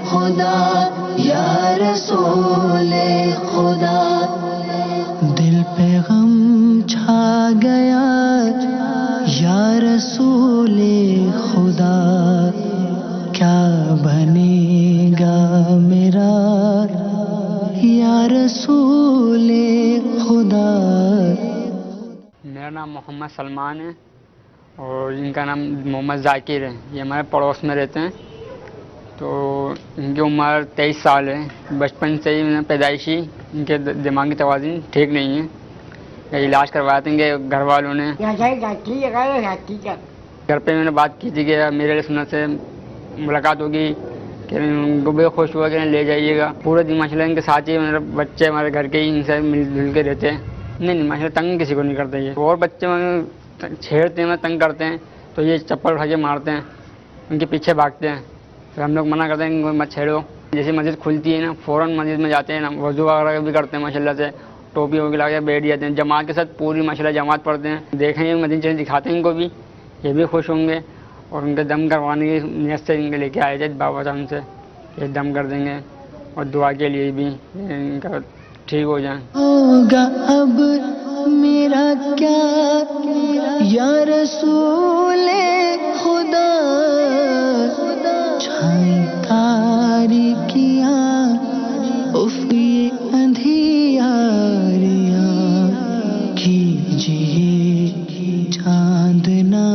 خدا یا رسول خدا، دل پہ غم چھا گیا یا رسول خدا، کیا بنے گا میرا یا رسول خدا۔ میرا نام محمد سلمان ہے اور ان کا نام محمد ذاکر ہے، یہ ہمارے پڑوس میں رہتے ہیں۔ تو ان کی عمر 23 سال ہے۔ بچپن سے ہی پیدائشی ان کے دماغی توازن ٹھیک نہیں ہے، علاج کروایا تھا ان کے گھر والوں نے۔ گھر پہ میں نے بات کی تھی کہ میرے علیہ سنت سے ملاقات ہوگی کہ ان کو بھی خوش ہوا کہ لے جائیے گا۔ پورے دن ماشاء اللہ ان کے ساتھ ہی میرے بچے ہمارے گھر کے ہی ان سے مل جل کے رہتے ہیں۔ نہیں ماشاء اللہ تنگ کسی کو نہیں کرتا یہ، اور بچے چھیڑتے ہیں تنگ کرتے ہیں تو یہ چپل اٹھا کے مارتے ہیں، ان کے پیچھے بھاگتے ہیں۔ پھر ہم لوگ منع کرتے ہیں ان کو مت چھیڑو۔ جیسے مسجد کھلتی ہے نا فوراً مسجد میں جاتے ہیں نا، وضو وغیرہ بھی کرتے ہیں ماشاء اللہ سے، ٹوپی ووپی لگا کے بیٹھ جاتے ہیں، جماعت کے ساتھ پوری ماشاء اللہ جماعت پڑھتے ہیں۔ دیکھیں گے مسجد چلے دکھاتے ہیں ان کو بھی، یہ بھی خوش ہوں گے۔ اور ان کے دم کروانے کی نیت سے ان کے لے کے آئے تھے بابا صاحب سے، یہ دم کر دیں گے اور دعا کے لیے بھی ان کا ٹھیک ہو جائیں۔ ہوگا اب میرا کیا یا رسول خدا، چھائیں تاریکیاں اف یہ اندھیاریاں، کیجیے چاندنا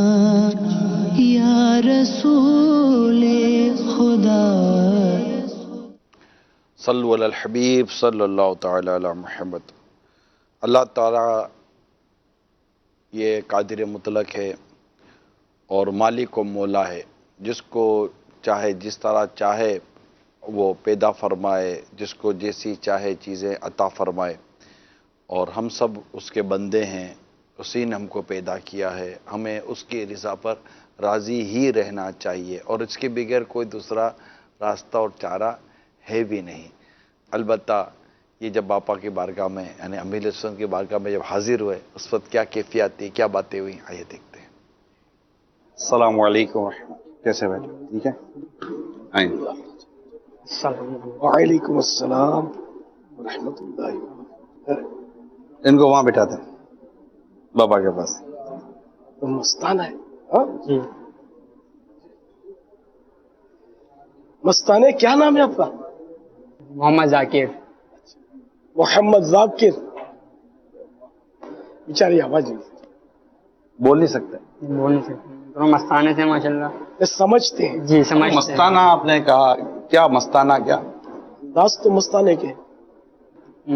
یا رسول خدا۔ صلو علی الحبیب صلی اللہ تعالی علی محمد۔ اللہ تعالیٰ یہ قادر مطلق ہے اور مالک و مولا ہے، جس کو چاہے جس طرح چاہے وہ پیدا فرمائے، جس کو جیسی چاہے چیزیں عطا فرمائے، اور ہم سب اس کے بندے ہیں، اسی نے ہم کو پیدا کیا ہے، ہمیں اس کی رضا پر راضی ہی رہنا چاہیے، اور اس کے بغیر کوئی دوسرا راستہ اور چارہ ہے بھی نہیں۔ البتہ یہ جب باپا کی بارگاہ میں یعنی امیر علیہ السلام کی بارگاہ میں جب حاضر ہوئے، اس وقت کیا کیفیت تھی، کیا باتیں ہوئی، آئیے دیکھتے ہیں۔ السلام علیکم ورحمۃ اللہ، کیسے بیٹھے؟ ٹھیک ہے، آئیں۔ وعلیکم السلام ورحمۃ اللہ وبرکاتہ۔ ان کو وہاں بٹھاتے ہیں بابا کے پاس۔ مستانہ ہے؟ ہاں جی مستانہ، کیا نام ہے آپ کا؟ محمد ذاکر۔ محمد ذاکر، بیچاری آواز نہیں بول نہیں سکتے، بول نہیں سکتے، تو مستانے سے ماشاء اللہ سمجھتے ہیں۔ جی سمجھتے ہیں۔ مستانہ آپ نے کہا، کیا مستانہ کیا؟ داس تو مستانے کے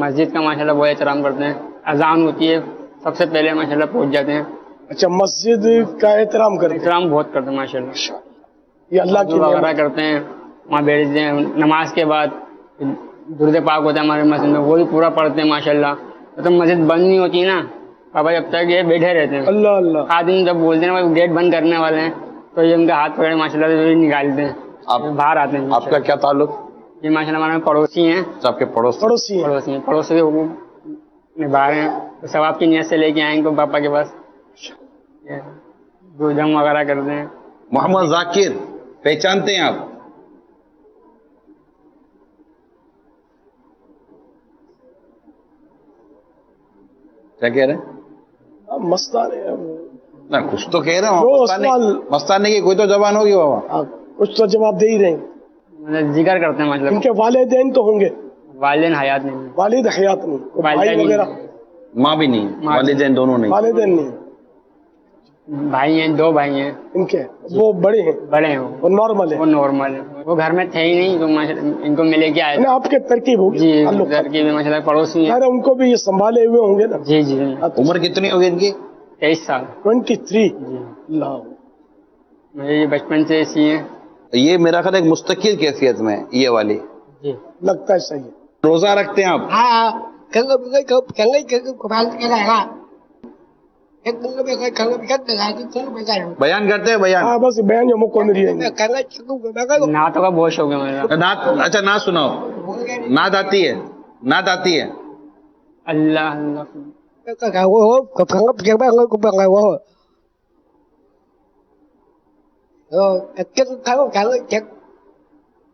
مسجد کا ماشاء اللہ بہت احترام کرتے ہیں، اذان ہوتی ہے سب سے پہلے ماشاء اللہ پہنچ جاتے ہیں، اچھا مسجد کا احترام کرتے ہیں، احترام بہت کرتے ہیں ماشاء اللہ۔ یہ اللہ کی وغیرہ نعمت۔ کرتے ہیں، وہاں بیٹھتے ہیں، نماز کے بعد درود پاک ہوتا ہے ہمارے مسجد میں، وہ بھی پورا پڑھتے ہیں ماشاء اللہ۔ تو مسجد بند نہیں ہوتی نا بابا، جب تک یہ بیٹھے رہتے ہیں، اللہ اللہ، آدمی جب بولتے ہیں نا گیٹ بند کرنے والے ہیں تو یہ ان کا ہاتھ پکڑے ماشاء اللہ سے نکالتے ہیں، باہر آتے ہیں۔ آپ کا کیا تعلق؟ یہ ماشاء اللہ ہمارے پڑوسی ہیں، آپ کے پڑوس؟ پڑوسی ہیں۔ پڑوسی کے حقوق نبھا رہے ہیں، تو ثواب کی نیت سے لے کے آئیں گے پاپا کے پاس، جو جم وغیرہ کرتے ہیں۔ محمد ذاکر پہچانتے ہیں آپ؟ کیا کہہ رہے ہیں؟ مستانے نہ کچھ تو کہہ رہے جو ہو، سوال- مستانے کی کوئی تو زبان ہوگی بابا۔ کچھ تو جواب دے ہی رہے ہیں۔ ذکر کرتے ہیں ان مطلب کے والدین تو ہوں گے، والدین حیات نہیں ہیں، والد حیات نہیں، بھائی والدین وغیرہ ماں بھی نہیں، ماں والدین دونوں نہیں۔ والدین نہیں بھائی ہیں، 2 بھائی ہیں، ان کے، وہ بڑے ہیں، بڑے ہیں، وہ نارمل ہے، وہ نارمل ہے، وہ گھر میں تھے ہی نہیں تو ان کو ملے کے آئے یعنی آپ کے ترکیب ہوگی جی، تعلق۔ گھر کی بھی ماشاء اللہ پڑوسی ہیں۔ ان کو بھی یہ سنبھالے ہوئے ہوں گے نا۔ جی جی عمر کتنی ہوگی ان کی؟ 23 سال 23۔ جی، اللہ، مجھے یہ بچپن سے ایسی ہیں یہ میرا خیال ایک مستقل کیفیت میں یہ والی۔ جی۔ لگتا ہے صحیح ہے۔ روزہ رکھتے ہیں آپ؟ بیان کرتے ہیں؟ بیان ہاں بس بیان یہ موقع نہیں رہے۔ نعتوں کا بہت شوق ہے میرا۔ نعت؟ اچھا نعت سناؤ، نعت آتی ہے؟ نعت آتی ہے؟ اللہ اللہ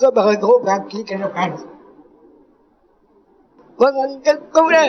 Có bà ơi, cô bà chỉ cần đọc hành. Vâng, cô đây.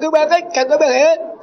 Cô bà cần có bà ấy.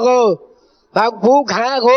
cô. Bà phú khả cô.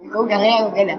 Cô cần ấy không cái nào?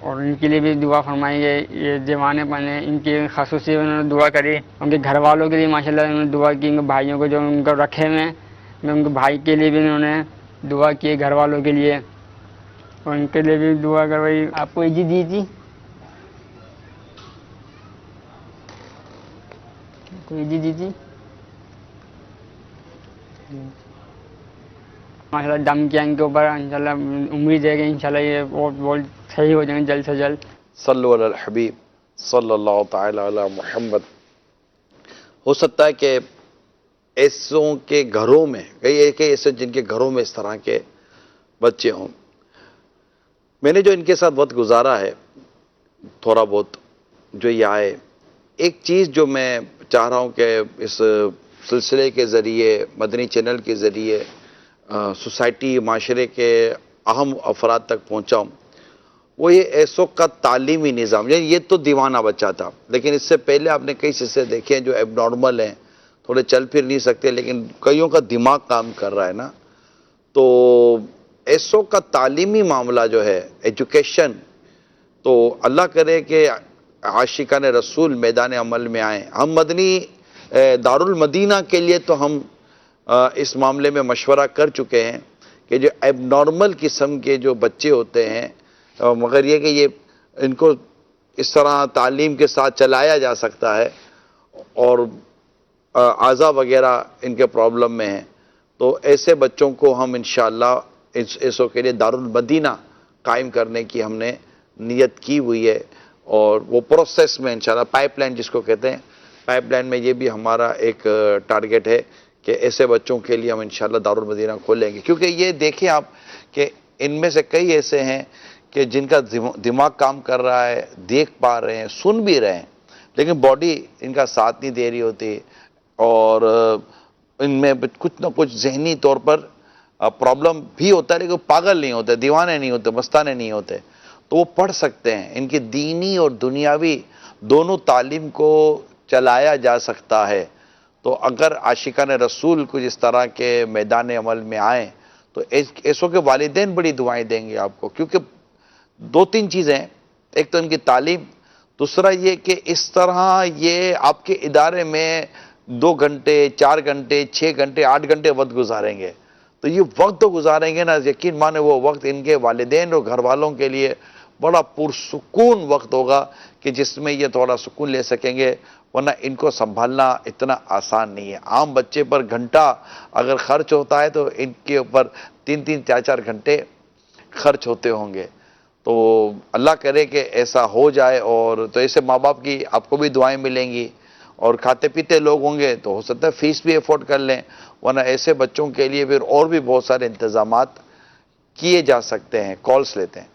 اور ان کے لیے بھی دعا فرمائیے. یہ دیوانے پنے ان کی خصوصی انہوں نے دعا کری. ان کے گھر والوں کے لیے ماشاءاللہ انہوں نے دعا کی. ان کے بھائیوں کو جو ان کو رکھے ہوئے ہیں ان کے بھائی کے لیے بھی انہوں نے دعا کی, گھر والوں کے لیے, اور ان کے لیے بھی دعا کروائی. آپ کو عیدی دی تھی, کوئی عیدی دی تھی ماشاءاللہ. دم کیا ان کے اوپر, انشاءاللہ امید ہے کہ انشاءاللہ یہ بہت صحیح ہو جائیں جلد سے جلد. صلو علی الحبیب صلی اللہ تعالی علی محمد. ہو سکتا ہے کہ ایسوں کے گھروں میں کئی ایسے جن کے گھروں میں اس طرح کے بچے ہوں. میں نے جو ان کے ساتھ وقت گزارا ہے تھوڑا بہت جو یہ آئے, ایک چیز جو میں چاہ رہا ہوں کہ اس سلسلے کے ذریعے, مدنی چینل کے ذریعے سوسائٹی معاشرے کے اہم افراد تک پہنچاؤں, وہ یہ ایسو کا تعلیمی نظام. یعنی یہ تو دیوانہ بچہ تھا, لیکن اس سے پہلے آپ نے کئی سلسلے دیکھے ہیں جو ایب نارمل ہیں, تھوڑے چل پھر نہیں سکتے لیکن کئیوں کا دماغ کام کر رہا ہے نا. تو ایسو کا تعلیمی معاملہ جو ہے, ایجوکیشن, تو اللہ کرے کہ عاشقان رسول میدان عمل میں آئیں. ہم مدنی دارالمدینہ کے لیے تو ہم اس معاملے میں مشورہ کر چکے ہیں کہ جو ایب نارمل قسم کے جو بچے ہوتے ہیں, مگر یہ کہ یہ ان کو اس طرح تعلیم کے ساتھ چلایا جا سکتا ہے, اور اعضا وغیرہ ان کے پرابلم میں ہیں, تو ایسے بچوں کو ہم انشاءاللہ ایسوں کے لیے دارالمدینہ قائم کرنے کی ہم نے نیت کی ہوئی ہے. اور وہ پروسیس میں انشاءاللہ پائپ لائن جس کو کہتے ہیں, پائپ لائن میں یہ بھی ہمارا ایک ٹارگٹ ہے کہ ایسے بچوں کے لیے ہم انشاءاللہ دارالمدینہ کھولیں گے. کیونکہ یہ دیکھیں آپ کہ ان میں سے کئی ایسے ہیں کہ جن کا دماغ کام کر رہا ہے, دیکھ پا رہے ہیں, سن بھی رہے ہیں, لیکن باڈی ان کا ساتھ نہیں دے رہی ہوتی, اور ان میں کچھ نہ کچھ ذہنی طور پر پرابلم بھی ہوتا ہے, لیکن پاگل نہیں ہوتے, دیوانے نہیں ہوتے, مستانے نہیں ہوتے. تو وہ پڑھ سکتے ہیں. ان کی دینی اور دنیاوی دونوں تعلیم کو چلایا جا سکتا ہے. تو اگر عاشقان رسول کچھ اس طرح کے میدان عمل میں آئیں تو ایسوں کے والدین بڑی دعائیں دیں گے آپ کو. کیونکہ دو تین چیزیں ہیں, ایک تو ان کی تعلیم, دوسرا یہ کہ اس طرح یہ آپ کے ادارے میں 2 گھنٹے 4 گھنٹے 6 گھنٹے 8 گھنٹے وقت گزاریں گے, تو یہ وقت تو گزاریں گے نا, یقین مانے وہ وقت ان کے والدین اور گھر والوں کے لیے بڑا پرسکون وقت ہوگا کہ جس میں یہ تھوڑا سکون لے سکیں گے. ورنہ ان کو سنبھالنا اتنا آسان نہیں ہے. عام بچے پر گھنٹہ اگر خرچ ہوتا ہے تو ان کے اوپر 3 4 4 گھنٹے خرچ ہوتے ہوں گے. تو اللہ کرے کہ ایسا ہو جائے, اور تو ایسے ماں باپ کی آپ کو بھی دعائیں ملیں گی, اور کھاتے پیتے لوگ ہوں گے تو ہو سکتا ہے فیس بھی افورڈ کر لیں. ورنہ ایسے بچوں کے لیے پھر اور بھی بہت سارے انتظامات کیے جا سکتے ہیں. کالز لیتے ہیں.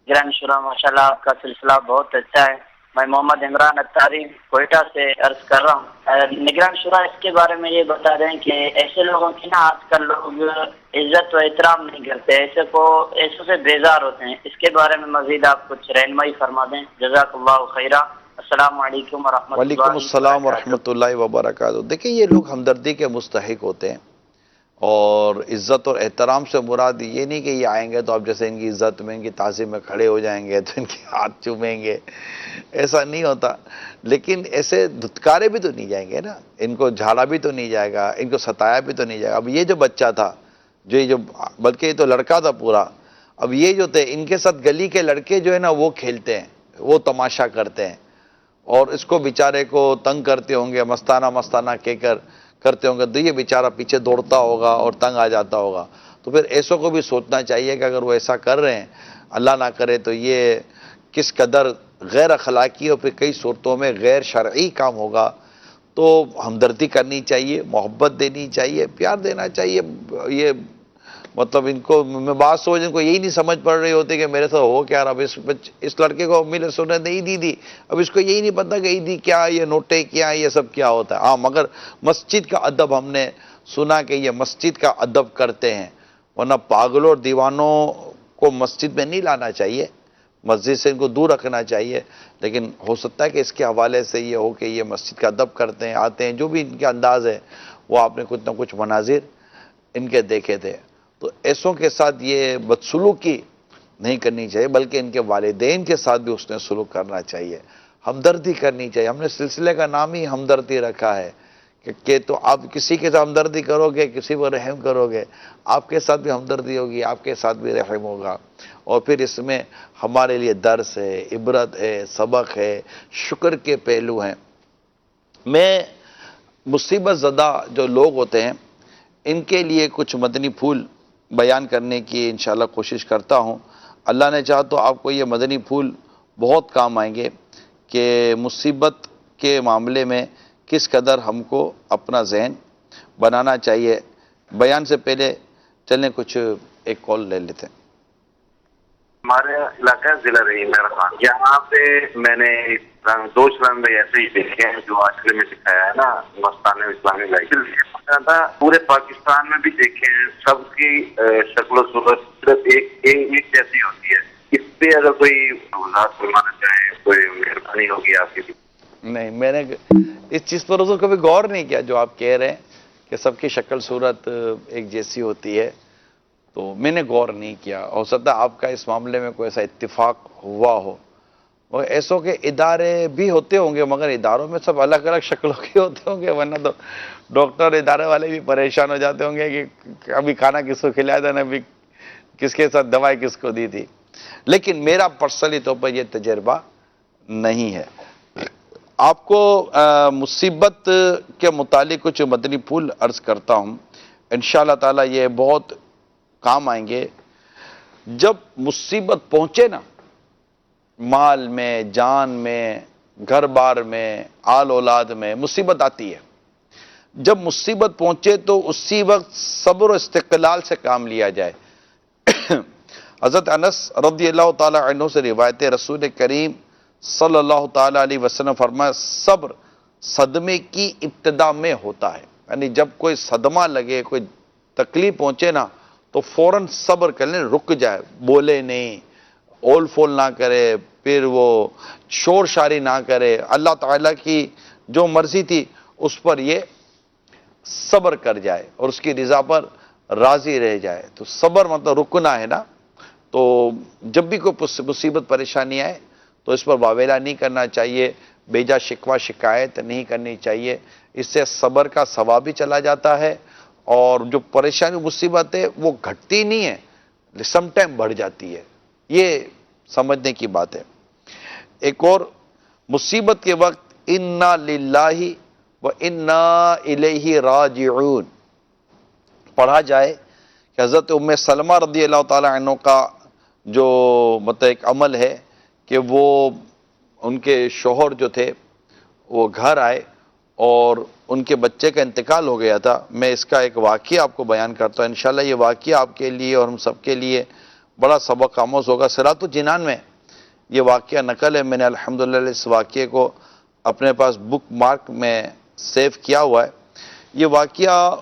گران شورا ماشاءاللہ آپ کا سلسلہ بہت اچھا ہے. میں محمد عمران اتاری کوئٹہ سے عرض کر رہا ہوں. نگران شورا اس کے بارے میں یہ بتا دیں کہ ایسے لوگوں کی نا آج کل لوگ عزت و احترام نہیں کرتے, ایسے سے بیزار ہوتے ہیں. اس کے بارے میں مزید آپ کچھ رہنمائی فرما دیں. جزاک اللہ خیرہ. السلام علیکم ورحمۃ اللہ. وعلیکم السلام ورحمۃ اللہ وبرکاتہ. دیکھیں یہ لوگ ہمدردی کے مستحق ہوتے ہیں, اور عزت اور احترام سے مراد یہ نہیں کہ یہ آئیں گے تو آپ جیسے ان کی عزت میں ان کی تعظیم میں کھڑے ہو جائیں گے تو ان کے ہاتھ چومیں گے, ایسا نہیں ہوتا. لیکن ایسے دھتکارے بھی تو نہیں جائیں گے نا, ان کو جھاڑا بھی تو نہیں جائے گا, ان کو ستایا بھی تو نہیں جائے گا. اب یہ جو بچہ تھا بلکہ یہ تو لڑکا تھا پورا, اب یہ جو تھے ان کے ساتھ گلی کے لڑکے جو ہے نا وہ کھیلتے ہیں, وہ تماشا کرتے ہیں, اور اس کو بیچارے کو تنگ کرتے ہوں گے, مستانہ کہہ کر کرتے ہوں گے, تو یہ بیچارہ پیچھے دوڑتا ہوگا اور تنگ آ جاتا ہوگا. تو پھر ایسوں کو بھی سوچنا چاہیے کہ اگر وہ ایسا کر رہے ہیں, اللہ نہ کرے تو یہ کس قدر غیر اخلاقی اور پھر کئی صورتوں میں غیر شرعی کام ہوگا. تو ہمدردی کرنی چاہیے, محبت دینی چاہیے, پیار دینا چاہیے. یہ مطلب ان کو میں بات سوچ ان کو یہی نہیں سمجھ پڑ رہی ہوتی کہ میرے ساتھ ہو کیا رہا. اب اس لڑکے کو امی نے سنے نہیں دی, اب اس کو یہی نہیں پتا کہ عیدی کیا, یہ نوٹے کیا, یہ سب کیا ہوتا ہے. ہاں مگر مسجد کا ادب ہم نے سنا کہ یہ مسجد کا ادب کرتے ہیں, ورنہ پاگلوں اور دیوانوں کو مسجد میں نہیں لانا چاہیے, مسجد سے ان کو دور رکھنا چاہیے. لیکن ہو سکتا ہے کہ اس کے حوالے سے یہ ہو کہ یہ مسجد کا ادب کرتے ہیں, آتے ہیں, جو بھی ان کے انداز ہے وہ آپ نے کچھ نہ کچھ مناظر ان کے دیکھے تھے. تو ایسوں کے ساتھ یہ بدسلوکی نہیں کرنی چاہیے، بلکہ ان کے والدین کے ساتھ بھی اس نے سلوک کرنا چاہیے، ہمدردی کرنی چاہیے۔ ہم نے سلسلے کا نام ہی ہمدردی رکھا ہے کہ تو آپ کسی کے ساتھ ہمدردی کرو گے، کسی پر رحم کرو گے، آپ کے ساتھ بھی ہمدردی ہوگی، آپ کے ساتھ بھی رحم ہوگا، اور پھر اس میں ہمارے لیے درس ہے، عبرت ہے، سبق ہے، شکر کے پہلو ہیں۔ میں مصیبت زدہ جو لوگ ہوتے ہیں ان کے لیے کچھ مدنی پھول بیان کرنے کی انشاءاللہ کوشش کرتا ہوں۔ اللہ نے چاہا تو آپ کو یہ مدنی پھول بہت کام آئیں گے کہ مصیبت کے معاملے میں کس قدر ہم کو اپنا ذہن بنانا چاہیے۔ بیان سے پہلے چلیں کچھ ایک کال لے لیتے ہیں۔ ہمارے علاقہ ضلع رہی میرا خان، یہاں پہ میں نے دو اسلام بھائی ایسے ہی دیکھے ہیں جو آج کل میں دکھایا ہے نا مستانہ اسلامی لائف، پورے پاکستان میں بھی دیکھے ہیں، سب کی شکل و صورت صرف ایک جیسی ہوتی ہے۔ اس پہ اگر کوئی وضاحت فرمانا چاہیں، کوئی مہربانی ہوگی آپ کی۔ نہیں، میں نے اس چیز پر حضور کبھی غور نہیں کیا جو آپ کہہ رہے ہیں کہ سب کی شکل صورت ایک جیسی ہوتی ہے، تو میں نے غور نہیں کیا۔ ہو سکتا ہے آپ کا اس معاملے میں کوئی ایسا اتفاق ہوا ہو، اور ایسوں کے ادارے بھی ہوتے ہوں گے، مگر اداروں میں سب الگ الگ شکلوں کے ہوتے ہوں گے، ورنہ تو ڈاکٹر ادارے والے بھی پریشان ہو جاتے ہوں گے کہ ابھی کھانا کس کو کھلایا تھا، ابھی کس کے ساتھ دوائی کس کو دی تھی۔ لیکن میرا پرسنلی طور پر یہ تجربہ نہیں ہے۔ آپ کو مصیبت کے متعلق کچھ مدنی پھول عرض کرتا ہوں، انشاءاللہ تعالی یہ بہت کام آئیں گے۔ جب مصیبت پہنچے نا، مال میں، جان میں، گھر بار میں، آل اولاد میں مصیبت آتی ہے، جب مصیبت پہنچے تو اسی وقت صبر و استقلال سے کام لیا جائے۔ حضرت انس رضی اللہ تعالی عنہ سے روایت ہے، رسول کریم صلی اللہ تعالی علیہ وسلم فرمایا، صبر صدمے کی ابتدا میں ہوتا ہے، یعنی جب کوئی صدمہ لگے، کوئی تکلیف پہنچے نا تو فوراً صبر کر لیں، رک جائے، بولے نہیں، اول فول نہ کرے، پھر وہ شور شاری نہ کرے، اللہ تعالیٰ کی جو مرضی تھی اس پر یہ صبر کر جائے اور اس کی رضا پر راضی رہ جائے۔ تو صبر مطلب رکنا ہے نا، تو جب بھی کوئی مصیبت پریشانی آئے تو اس پر واویلا نہیں کرنا چاہیے، بیجا شکوہ شکایت نہیں کرنی چاہیے، اس سے صبر کا ثواب بھی چلا جاتا ہے، اور جو پریشانی مصیبت ہے وہ گھٹتی نہیں ہے، سم ٹائم بڑھ جاتی ہے، یہ سمجھنے کی بات ہے۔ ایک اور مصیبت کے وقت انا للہ و انا الیہ راجعون پڑھا جائے کہ حضرت ام سلمہ رضی اللہ تعالی عنہ کا جو مطلب ایک عمل ہے کہ وہ ان کے شوہر جو تھے وہ گھر آئے اور ان کے بچے کا انتقال ہو گیا تھا۔ میں اس کا ایک واقعہ آپ کو بیان کرتا ہوں، انشاءاللہ یہ واقعہ آپ کے لیے اور ہم سب کے لیے بڑا سبق آموز ہوگا۔ صراط الجنان میں یہ واقعہ نقل ہے، میں نے الحمدللہ اس واقعے کو اپنے پاس بک مارک میں سیو کیا ہوا ہے۔ یہ واقعہ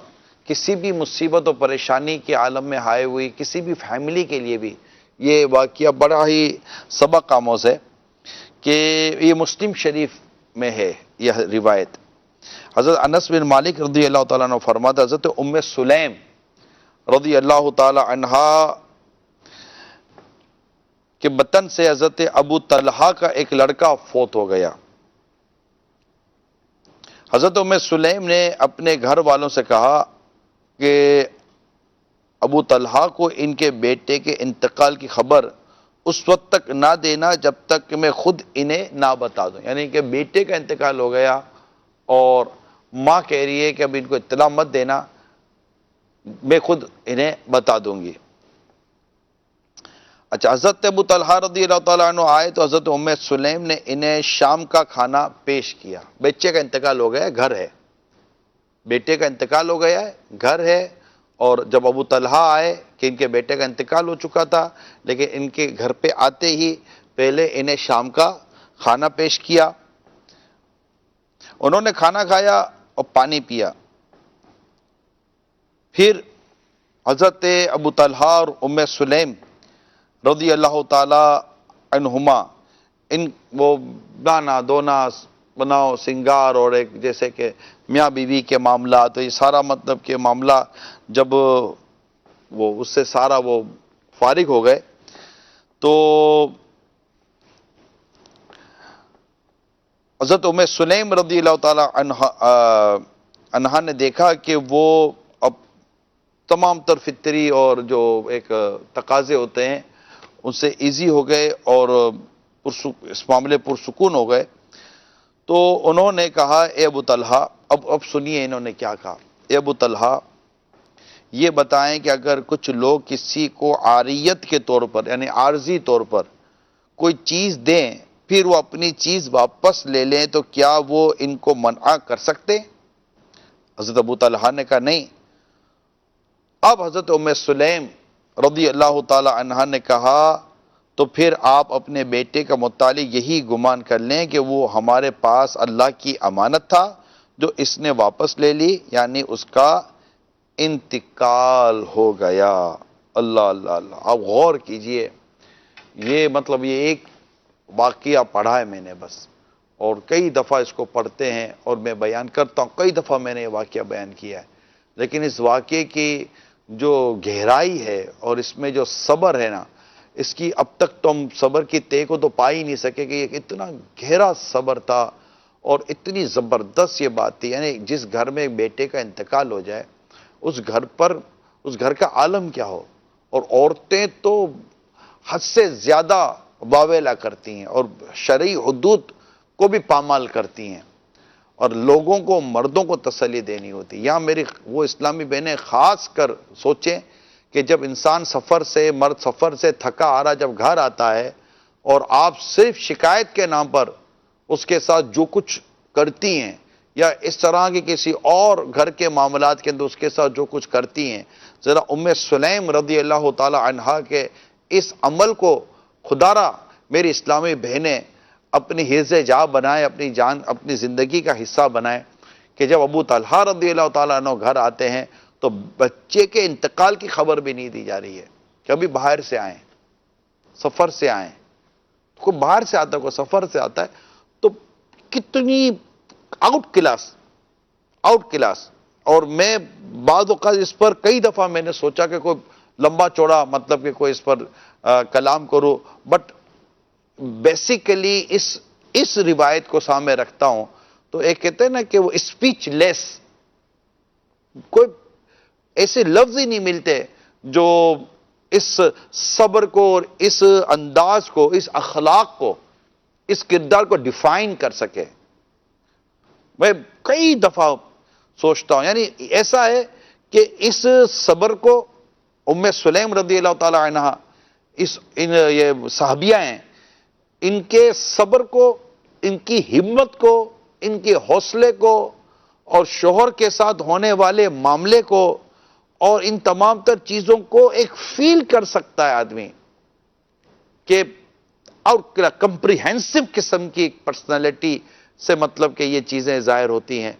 کسی بھی مصیبت و پریشانی کے عالم میں آئے ہوئی کسی بھی فیملی کے لیے بھی یہ واقعہ بڑا ہی سبق آموز ہے، کہ یہ مسلم شریف میں ہے یہ روایت۔ حضرت انس بن مالک رضی اللہ تعالیٰ عنہ فرماتا، حضرت ام سلیم رضی اللہ تعالی عنہا کے بطن سے حضرت ابو طلحہ کا ایک لڑکا فوت ہو گیا۔ حضرت ام سلیم نے اپنے گھر والوں سے کہا کہ ابو طلحہ کو ان کے بیٹے کے انتقال کی خبر اس وقت تک نہ دینا جب تک کہ میں خود انہیں نہ بتا دوں، یعنی کہ بیٹے کا انتقال ہو گیا اور ماں کہہ رہی ہے کہ اب ان کو اطلاع مت دینا، میں خود انہیں بتا دوں گی۔ اچھا، حضرت ابو طلحہ رضی اللہ تعالیٰ عنہ آئے تو حضرت ام سلیم نے انہیں شام کا کھانا پیش کیا۔ بچے کا انتقال ہو گیا ہے، گھر ہے، بیٹے کا انتقال ہو گیا ہے، گھر ہے، اور جب ابو طلحہ آئے کہ ان کے بیٹے کا انتقال ہو چکا تھا، لیکن ان کے گھر پہ آتے ہی پہلے انہیں شام کا کھانا پیش کیا۔ انہوں نے کھانا کھایا اور پانی پیا، پھر حضرت ابو طلحہ اور ام سلیم رضی اللہ تعالی عنہما وہ گانا دونا بناؤ سنگار اور ایک جیسے کہ میاں بیوی کے معاملات، یہ سارا مطلب کہ معاملہ جب وہ اس سے سارا وہ فارغ ہو گئے تو حضرت ام سلیم رضی اللہ تعالی عنہا نے دیکھا کہ وہ اب تمام تر فطری اور جو ایک تقاضے ہوتے ہیں ان سے ایزی ہو گئے اور اس معاملے پرسکون ہو گئے. تو انہوں نے کہا اے ابو طلحہ، اب سنیے انہوں نے کیا کہا. اے ابو طلحہ، یہ بتائیں کہ اگر کچھ لوگ کسی کو عاریت کے طور پر یعنی عارضی طور پر کوئی چیز دیں پھر وہ اپنی چیز واپس لے لیں تو کیا وہ ان کو منع کر سکتے؟ حضرت ابو طلحہ نے کہا نہیں. اب حضرت ام سلیم رضی اللہ تعالی عنہا نے کہا تو پھر آپ اپنے بیٹے کا متعلق یہی گمان کر لیں کہ وہ ہمارے پاس اللہ کی امانت تھا جو اس نے واپس لے لی، یعنی اس کا انتقال ہو گیا. اللہ اللہ اللہ. اب غور کیجئے، یہ مطلب یہ ایک واقعہ پڑھا ہے میں نے بس، اور کئی دفعہ اس کو پڑھتے ہیں اور میں بیان کرتا ہوں، کئی دفعہ میں نے یہ واقعہ بیان کیا ہے، لیکن اس واقعے کی جو گہرائی ہے اور اس میں جو صبر ہے نا، اس کی اب تک تو ہم صبر کی تہ کو تو پا ہی نہیں سکے کہ یہ اتنا گہرا صبر تھا اور اتنی زبردست یہ بات تھی. یعنی جس گھر میں ایک بیٹے کا انتقال ہو جائے اس گھر کا عالم کیا ہو. اور عورتیں تو حد سے زیادہ واویلا کرتی ہیں اور شرعی حدود کو بھی پامال کرتی ہیں اور لوگوں کو، مردوں کو تسلی دینی ہوتی. یہاں میری وہ اسلامی بہنیں خاص کر سوچیں کہ جب انسان مرد سفر سے تھکا آ رہا جب گھر آتا ہے اور آپ صرف شکایت کے نام پر اس کے ساتھ جو کچھ کرتی ہیں یا اس طرح کی کسی اور گھر کے معاملات کے اندر اس کے ساتھ جو کچھ کرتی ہیں، ذرا ام سلیم رضی اللہ تعالی عنہا کے اس عمل کو خدا را میری اسلامی بہنیں اپنی حرز جا بنائیں، اپنی زندگی کا حصہ بنائیں کہ جب ابو طلحہ رضی اللہ تعالیٰ عنہ گھر آتے ہیں تو بچے کے انتقال کی خبر بھی نہیں دی جا رہی ہے. کبھی باہر سے آئیں، سفر سے آئیں، کوئی باہر سے آتا ہے کوئی سفر سے آتا ہے تو کتنی آؤٹ کلاس. اور میں بعض اوقات اس پر کئی دفعہ میں نے سوچا کہ کوئی لمبا چوڑا مطلب کہ کوئی اس پر کلام کرو، بٹ بیسیکلی اس روایت کو سامنے رکھتا ہوں تو ایک کہتے ہیں نا کہ وہ اسپیچ لیس، کوئی ایسے لفظ ہی نہیں ملتے جو اس صبر کو اور اس انداز کو، اس اخلاق کو، اس کردار کو ڈیفائن کر سکے. میں کئی دفعہ سوچتا ہوں، یعنی ایسا ہے کہ اس صبر کو ام سلیم رضی اللہ تعالی عنہ یہ صحابیہ ہیں، ان کے صبر کو، ان کی ہمت کو، ان کے حوصلے کو اور شوہر کے ساتھ ہونے والے معاملے کو اور ان تمام تر چیزوں کو ایک فیل کر سکتا ہے آدمی کہ اور کمپریہنسو قسم کی پرسنالٹی سے مطلب کہ یہ چیزیں ظاہر ہوتی ہیں.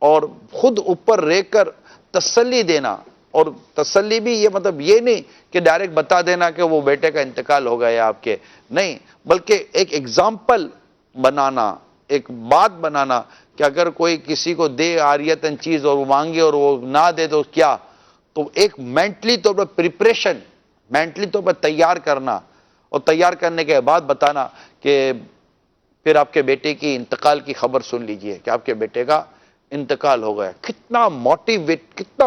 اور خود اوپر رہ کر تسلی دینا، اور تسلی بھی یہ مطلب یہ نہیں کہ ڈائریکٹ بتا دینا کہ وہ بیٹے کا انتقال ہو گیا آپ کے، نہیں، بلکہ ایک ایگزامپل بنانا، ایک بات بنانا کہ اگر کوئی کسی کو دے عاریتاً چیز اور وہ مانگے اور وہ نہ دے تو کیا، تو ایک مینٹلی طور پر پریپریشن، مینٹلی طور پر تیار کرنا، اور تیار کرنے کے بعد بتانا کہ پھر آپ کے بیٹے کی انتقال کی خبر سن لیجئے کہ آپ کے بیٹے کا انتقال ہو گیا. کتنا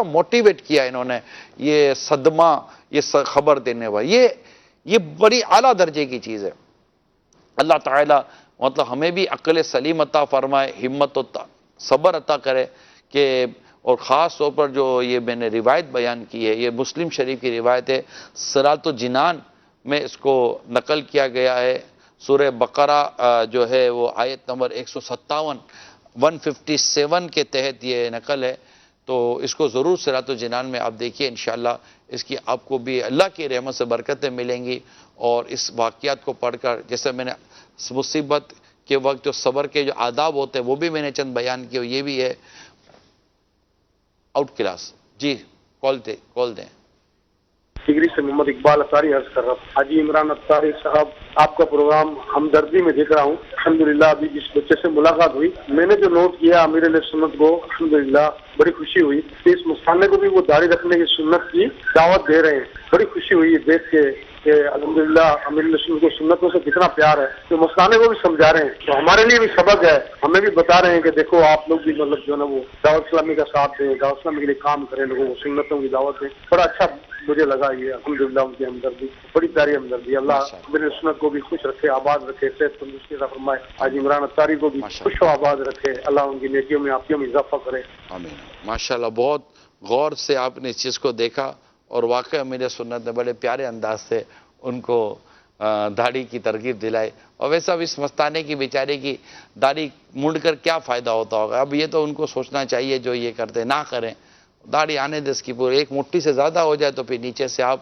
موٹیویٹ کیا انہوں نے یہ صدمہ، یہ خبر دینے والا، یہ بڑی اعلیٰ درجے کی چیز ہے. اللہ تعالیٰ مطلب ہمیں بھی عقل سلیم عطا فرمائے، ہمت و صبر عطا کرے کہ، اور خاص طور پر جو یہ میں نے روایت بیان کی ہے، یہ مسلم شریف کی روایت ہے، صراط الجنان میں اس کو نقل کیا گیا ہے. سورہ بقرہ جو ہے وہ آیت نمبر 157 کے تحت یہ نقل ہے. تو اس کو ضرور صراط الجنان میں آپ دیکھیے، انشاءاللہ اس کی آپ کو بھی اللہ کی رحمت سے برکتیں ملیں گی. اور اس واقعات کو پڑھ کر، جیسے میں نے مصیبت کے وقت جو صبر کے جو آداب ہوتے ہیں وہ بھی میں نے چند بیان کیے، یہ بھی ہے آؤٹ کلاس. جی کال دیں. ڈگری سے محمد اقبال اطاری عرض کر رہا ہوں. حاجی عمران اطاری صاحب، آپ کا پروگرام ہمدردی میں دیکھ رہا ہوں. الحمدللہ ابھی جس بچے سے ملاقات ہوئی، میں نے جو نوٹ کیا امیر علیہ سنت کو الحمدللہ بڑی خوشی ہوئی کہ اس مستانہ کو بھی وہ داڑھی رکھنے کی سنت کی دعوت دے رہے ہیں. بڑی خوشی ہوئی دیکھ کے کہ الحمدللہ امیر رسول کو سنتوں سے کتنا پیار ہے، تو مستانے کو بھی سمجھا رہے ہیں، تو ہمارے لیے بھی سبق ہے، ہمیں بھی بتا رہے ہیں کہ دیکھو آپ لوگ بھی مطلب جو ہے نا وہ دعوت اسلامی کا ساتھ دیں، دعوت اسلامی کے لیے کام کریں، لوگوں کو سنتوں کی دعوت دیں. بڑا اچھا مجھے لگا یہ الحمدللہ ان کی ہمدردی، بڑی پیاری ہمدردی. اللہ امیر سنت کو بھی خوش رکھے، آباد رکھے، صحت تندرستی عطا فرمائے. حاجی عمران اتاری کو بھی خوش و آباد رکھے، اللہ ان کی نیکیوں میں عافیت میں اضافہ کرے. آمین. ماشاءاللہ بہت غور سے آپ نے اس چیز کو دیکھا، اور واقعی امیر سنت نے بڑے پیارے انداز سے ان کو داڑھی کی ترغیب دلائی. اور ویسا بھی اس مستانے کی بیچارے کی داڑھی مونڈ کر کیا فائدہ ہوتا ہوگا. اب یہ تو ان کو سوچنا چاہیے جو یہ کرتے نہ کریں، داڑھی آنے دے اس کی پوری، ایک مٹھی سے زیادہ ہو جائے تو پھر نیچے سے آپ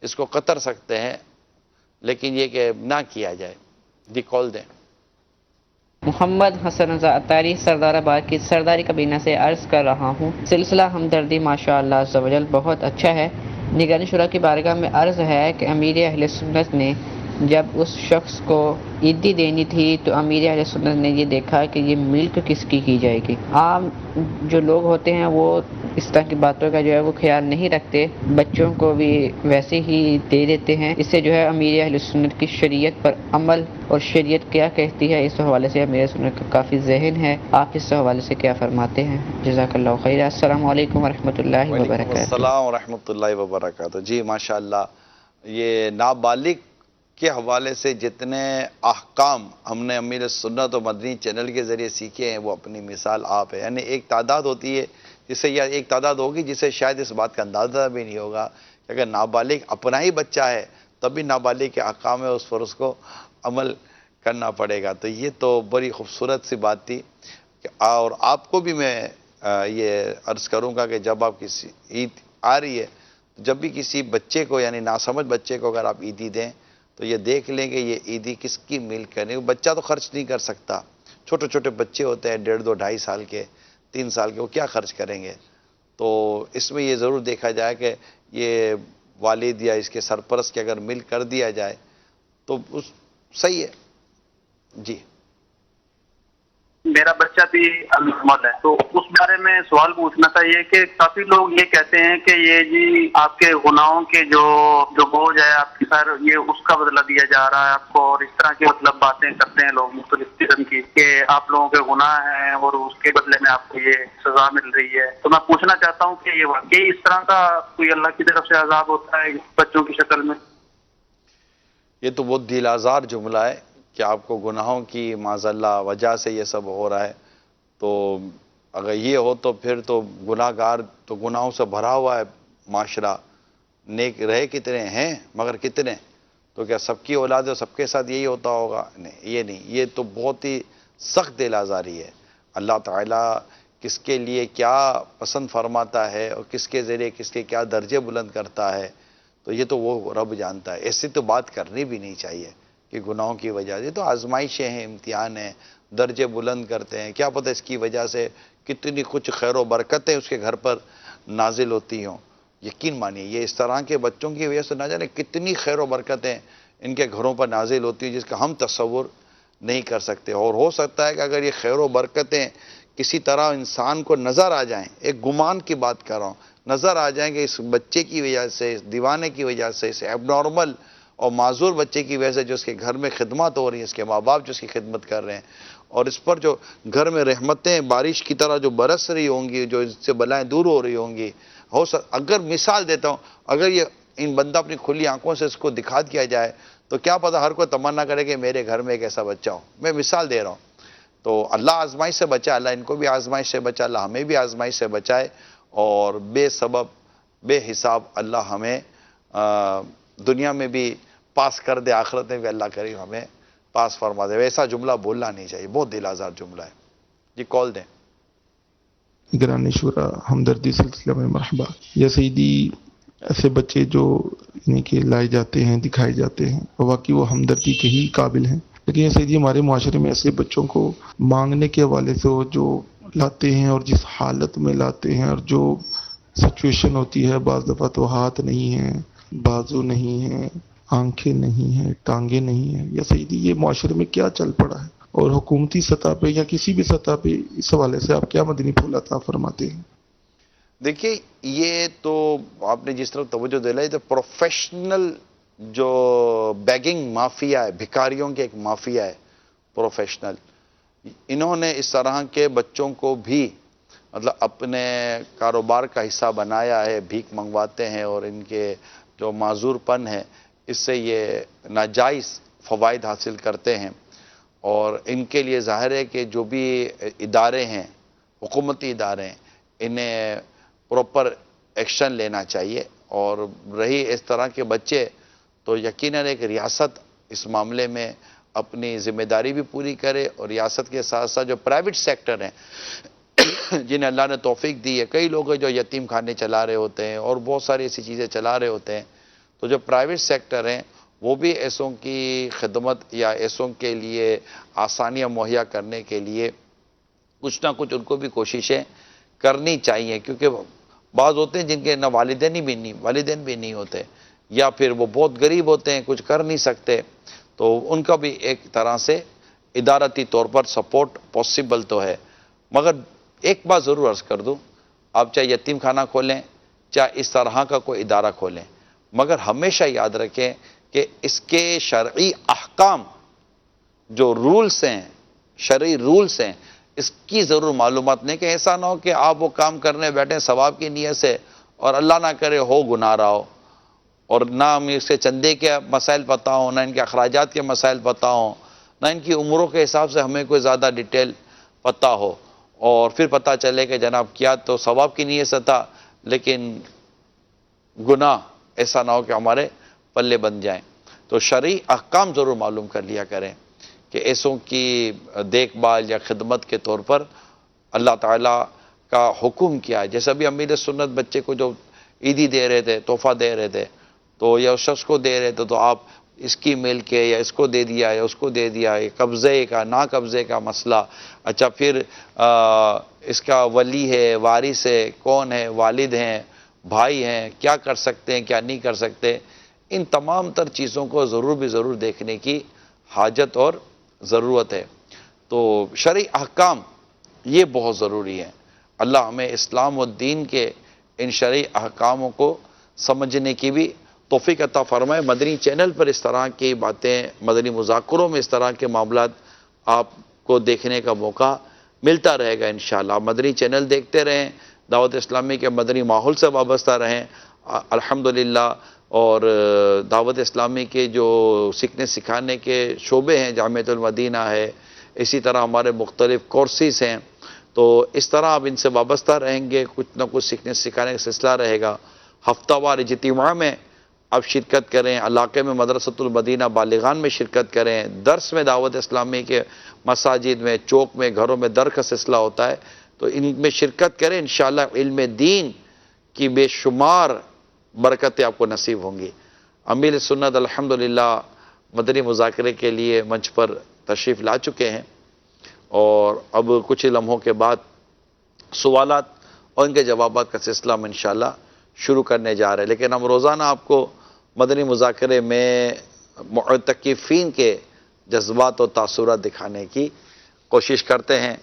اس کو قطر سکتے ہیں، لیکن یہ کہ نہ کیا جائے. جی کال دیں. محمد حسن رضا اتاری سردار آباد کی سرداری کابینہ سے عرض کر رہا ہوں. سلسلہ ہمدردی ماشاءاللہ عز و جل بہت اچھا ہے. نگرانی شورا کی بارگاہ میں عرض ہے کہ امیر اہل سنت نے جب اس شخص کو عیدی دینی تھی تو امیر اہل سنت نے یہ دیکھا کہ یہ ملک کس کی جائے گی. عام جو لوگ ہوتے ہیں وہ اس طرح کی باتوں کا جو ہے وہ خیال نہیں رکھتے، بچوں کو بھی ویسے ہی دے دیتے ہیں. اس سے جو ہے امیر اہل سنت کی شریعت پر عمل اور شریعت کیا کہتی ہے اس حوالے سے امیر سنت کا کافی ذہن ہے. آپ اس حوالے سے کیا فرماتے ہیں؟ جزاک اللہ خیر. السلام علیکم ورحمۃ اللہ وبرکاتہ. السلام ورحمۃ اللہ وبرکاتہ. جی ماشاءاللہ یہ نابالغ کے حوالے سے جتنے احکام ہم نے امیر سنت و مدنی چینل کے ذریعے سیکھے ہیں وہ اپنی مثال آپ ہے. یعنی ایک تعداد ہوتی ہے جسے یا ایک تعداد ہوگی جسے شاید اس بات کا اندازہ بھی نہیں ہوگا کہ اگر نابالغ اپنا ہی بچہ ہے تب بھی نابالغ کے احکام ہے اس پر اس کو عمل کرنا پڑے گا. تو یہ تو بڑی خوبصورت سی بات تھی. اور آپ کو بھی میں یہ عرض کروں گا کہ جب آپ کسی عید آ رہی ہے جب بھی کسی بچے کو یعنی ناسمجھ بچے کو اگر آپ عیدی دیں تو یہ دیکھ لیں کہ یہ عیدی کس کی مل کرنے. بچہ تو خرچ نہیں کر سکتا، چھوٹے چھوٹے بچے ہوتے ہیں 1.5 2 2.5 سال کے 3 سال کے، وہ کیا خرچ کریں گے. تو اس میں یہ ضرور دیکھا جائے کہ یہ والد یا اس کے سرپرست کے اگر مل کر دیا جائے تو صحیح ہے. جی میرا بچہ بھی محمد ہے، تو اس بارے میں سوال پوچھنا تھا یہ کہ کافی لوگ یہ کہتے ہیں کہ یہ جی آپ کے گناہوں کے جو بوجھ ہے آپ کی سر یہ اس کا بدلہ دیا جا رہا ہے آپ کو، اور اس طرح کی مطلب باتیں کرتے ہیں لوگ مختلف قسم کی کہ آپ لوگوں کے گناہ ہیں اور اس کے بدلے میں آپ کو یہ سزا مل رہی ہے. تو میں پوچھنا چاہتا ہوں کہ یہ واقعی اس طرح کا کوئی اللہ کی طرف سے عذاب ہوتا ہے بچوں کی شکل میں؟ یہ تو بہت دل آزار جملہ ہے کہ آپ کو گناہوں کی معاذ اللہ وجہ سے یہ سب ہو رہا ہے. تو اگر یہ ہو تو پھر تو گناہ گار تو گناہوں سے بھرا ہوا ہے معاشرہ. نیک رہے کتنے ہیں مگر کتنے، تو کیا سب کی اولاد ہے سب کے ساتھ یہی ہوتا ہوگا؟ نہیں یہ نہیں، یہ تو بہت ہی سخت دل آزاری ہے. اللہ تعالیٰ کس کے لیے کیا پسند فرماتا ہے اور کس کے ذریعے کس کے کیا درجے بلند کرتا ہے تو یہ تو وہ رب جانتا ہے. ایسی تو بات کرنی بھی نہیں چاہیے کہ گناہوں کی وجہ سے تو آزمائشیں ہیں، امتحان ہیں، درجے بلند کرتے ہیں. کیا پتہ اس کی وجہ سے کتنی کچھ خیر و برکتیں اس کے گھر پر نازل ہوتی ہوں. یقین مانیے یہ اس طرح کے بچوں کی وجہ سے نہ جانے کتنی خیر و برکتیں ان کے گھروں پر نازل ہوتی ہیں جس کا ہم تصور نہیں کر سکتے. اور ہو سکتا ہے کہ اگر یہ خیر و برکتیں کسی طرح انسان کو نظر آ جائیں، ایک گمان کی بات کر رہا ہوں، نظر آ جائیں کہ اس بچے کی وجہ سے، اس دیوانے کی وجہ سے، اس ایب نارمل اور معذور بچے کی وجہ سے جو اس کے گھر میں خدمات ہو رہی ہیں، اس کے ماں باپ جو اس کی خدمت کر رہے ہیں، اور اس پر جو گھر میں رحمتیں بارش کی طرح جو برس رہی ہوں گی، جو اس سے بلائیں دور ہو رہی ہوں گی. اگر مثال دیتا ہوں، اگر یہ ان بندہ اپنی کھلی آنکھوں سے اس کو دکھا دیا جائے تو کیا پتہ ہر کوئی تمنا کرے کہ میرے گھر میں ایک ایسا بچہ ہو. میں مثال دے رہا ہوں. تو اللہ آزمائش سے بچائے، اللہ ان کو بھی آزمائش سے بچائے، اللہ ہمیں بھی آزمائش سے بچائے، اور بے سبب بے حساب اللہ ہمیں دنیا میں بھی پاس کر دے، آخرت میں بھی اللہ کریم ہمیں پاس فرما دے. ایسا جملہ بولنا نہیں چاہیے، بہت دل آزار جملہ ہے. جی کال دیں. نگرانی شورا ہمدردی سلسلہ میں مرحبا. یا سیدی ایسے بچے جو یعنی کہ لائے جاتے ہیں، دکھائے جاتے ہیں، واقعی وہ ہمدردی کے ہی قابل ہیں، لیکن یہ سیدی ہمارے معاشرے میں ایسے بچوں کو مانگنے کے حوالے سے جو لاتے ہیں اور جس حالت میں لاتے ہیں اور جو سچویشن ہوتی ہے، بعض دفعہ تو ہاتھ نہیں ہیں، بازو نہیں ہیں، آنکھیں نہیں ہیں، ٹانگیں نہیں ہیں. یا سیدی یہ معاشرے میں کیا چل پڑا ہے، اور حکومتی سطح پہ یا کسی بھی سطح پہ اس حوالے سے آپ کیا مدنی پھول عطا فرماتے ہیں؟ دیکھیے یہ تو آپ نے جس طرح توجہ دلائی تو پروفیشنل جو بیگنگ مافیا ہے، بھکاریوں کے ایک مافیا ہے پروفیشنل، انہوں نے اس طرح کے بچوں کو بھی مطلب اپنے کاروبار کا حصہ بنایا ہے، بھیک منگواتے ہیں اور ان کے جو معذور پن ہے اس سے یہ ناجائز فوائد حاصل کرتے ہیں. اور ان کے لیے ظاہر ہے کہ جو بھی ادارے ہیں، حکومتی ادارے ہیں، انہیں پراپر ایکشن لینا چاہیے. اور رہی اس طرح کے بچے تو یقیناً ایک ریاست اس معاملے میں اپنی ذمہ داری بھی پوری کرے، اور ریاست کے ساتھ ساتھ جو پرائیویٹ سیکٹر ہیں جنہیں اللہ نے توفیق دی ہے، کئی لوگ جو یتیم خانے چلا رہے ہوتے ہیں اور بہت ساری ایسی چیزیں چلا رہے ہوتے ہیں، تو جو پرائیویٹ سیکٹر ہیں وہ بھی ایسوں کی خدمت یا ایسوں کے لیے آسانیاں مہیا کرنے کے لیے کچھ نہ کچھ ان کو بھی کوششیں کرنی چاہیے. کیونکہ بعض ہوتے ہیں جن کے نہ والدین بھی نہیں ہوتے، یا پھر وہ بہت غریب ہوتے ہیں، کچھ کر نہیں سکتے، تو ان کا بھی ایک طرح سے ادارتی طور پر سپورٹ پاسبل تو ہے. مگر ایک بات ضرور عرض کر دوں، آپ چاہے یتیم خانہ کھولیں، چاہے اس طرح کا کوئی ادارہ کھولیں، مگر ہمیشہ یاد رکھیں کہ اس کے شرعی احکام جو رولز ہیں، شرعی رولز ہیں، اس کی ضرور معلومات نہیں، کہ ایسا نہ ہو کہ آپ وہ کام کرنے بیٹھیں ثواب کی نیت سے اور اللہ نہ کرے ہو گناہ رہا ہو، اور نہ ہمیں اس کے چندے کے مسائل پتہ ہوں، نہ ان کے اخراجات کے مسائل پتہ ہوں، نہ ان کی عمروں کے حساب سے ہمیں کوئی زیادہ ڈیٹیل پتہ ہو، اور پھر پتہ چلے کہ جناب کیا تو ثواب کی نیت سے تھا لیکن گناہ ایسا نہ ہو کہ ہمارے پلے بن جائیں. تو شرعی احکام ضرور معلوم کر لیا کریں کہ ایسوں کی دیکھ بھال یا خدمت کے طور پر اللہ تعالیٰ کا حکم کیا ہے. جیسے ابھی امیر سنت بچے کو جو عیدی دے رہے تھے، تحفہ دے رہے تھے، تو یا اس شخص کو دے رہے تھے تو آپ اس کی مل کے یا اس کو دے دیا یا اس کو دے دیا، یہ قبضے کا نا قبضے کا مسئلہ. اچھا پھر اس کا ولی ہے، وارث ہے، کون ہے، والد ہیں، بھائی ہیں، کیا کر سکتے ہیں، کیا نہیں کر سکتے، ان تمام تر چیزوں کو ضرور دیکھنے کی حاجت اور ضرورت ہے. تو شرعی احکام یہ بہت ضروری ہے. اللہ ہمیں اسلام و دین کے ان شرعی احکاموں کو سمجھنے کی بھی توفیق عطا فرمائے. مدنی چینل پر اس طرح کی باتیں، مدنی مذاکروں میں اس طرح کے معاملات آپ کو دیکھنے کا موقع ملتا رہے گا انشاءاللہ. مدنی چینل دیکھتے رہیں، دعوت اسلامی کے مدنی ماحول سے وابستہ رہیں الحمدللہ. اور دعوت اسلامی کے جو سیکھنے سکھانے کے شعبے ہیں، جامعۃ المدینہ ہے، اسی طرح ہمارے مختلف کورسز ہیں، تو اس طرح آپ ان سے وابستہ رہیں گے، کچھ نہ کچھ سیکھنے سکھانے کا سلسلہ رہے گا. ہفتہ وار اجتماع میں آپ شرکت کریں، علاقے میں مدرسۃ المدینہ بالغان میں شرکت کریں، درس میں دعوت اسلامی کے مساجد میں، چوک میں، گھروں میں درس کا سلسلہ ہوتا ہے، تو ان میں شرکت کریں. انشاءاللہ علم دین کی بے شمار برکتیں آپ کو نصیب ہوں گی. امیر سنت الحمدللہ مدنی مذاکرے کے لیے منچ پر تشریف لا چکے ہیں، اور اب کچھ لمحوں کے بعد سوالات اور ان کے جوابات کا سلسلہ ہم انشاءاللہ شروع کرنے جا رہے ہیں. لیکن ہم روزانہ آپ کو مدنی مذاکرے میں معتکفین کے جذبات و تاثرات دکھانے کی کوشش کرتے ہیں.